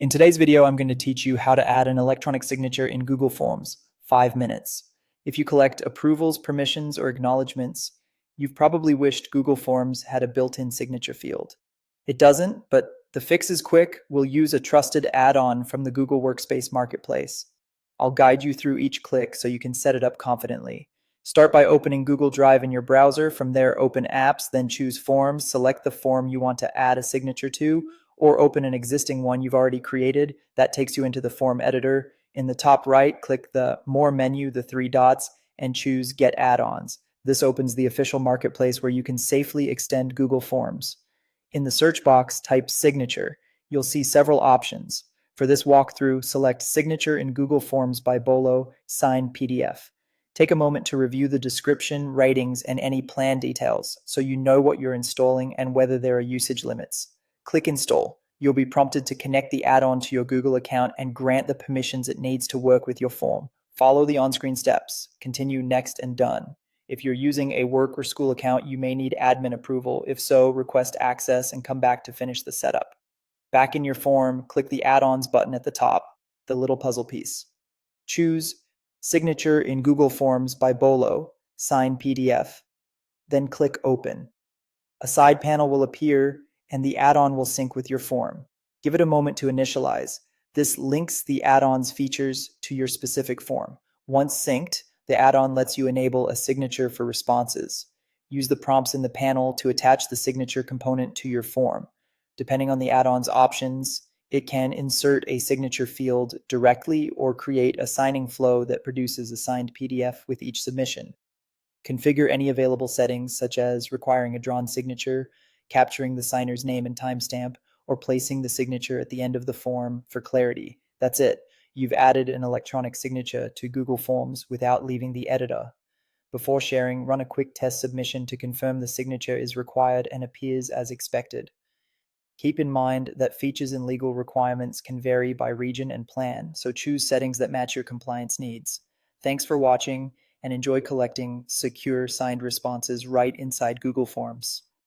In today's video, I'm going to teach you how to add an electronic signature in Google Forms, 5 minutes. If you collect approvals, permissions, or acknowledgements, you've probably wished Google Forms had a built-in signature field. It doesn't, but the fix is quick. We'll use a trusted add-on from the Google Workspace Marketplace. I'll guide you through each click so you can set it up confidently. Start by opening Google Drive in your browser. From there, open Apps, then choose Forms. Select the form you want to add a signature to, or open an existing one you've already created. That takes you into the form editor. In the top right, click the More menu, the 3 dots, and choose Get Add-ons. This opens the official marketplace where you can safely extend Google Forms. In the search box, type Signature. You'll see several options. For this walkthrough, select Signature in Google Forms by Bolo, Sign PDF. Take a moment to review the description, ratings, and any plan details so you know what you're installing and whether there are usage limits. Click Install. You'll be prompted to connect the add-on to your Google account and grant the permissions it needs to work with your form. Follow the on-screen steps. Continue Next and Done. If you're using a work or school account, you may need admin approval. If so, request access and come back to finish the setup. Back in your form, click the Add-ons button at the top, the little puzzle piece. Choose Signature in Google Forms by Bolo, Sign PDF. Then click Open. A side panel will appear and the add-on will sync with your form. Give it a moment to initialize. This links the add-on's features to your specific form. Once synced, the add-on lets you enable a signature for responses. Use the prompts in the panel to attach the signature component to your form. Depending on the add-on's options, it can insert a signature field directly or create a signing flow that produces a signed PDF with each submission. Configure any available settings, such as requiring a drawn signature, capturing the signer's name and timestamp, or placing the signature at the end of the form for clarity. That's it. You've added an electronic signature to Google Forms without leaving the editor. Before sharing, run a quick test submission to confirm the signature is required and appears as expected. Keep in mind that features and legal requirements can vary by region and plan, so choose settings that match your compliance needs. Thanks for watching, and enjoy collecting secure signed responses right inside Google Forms.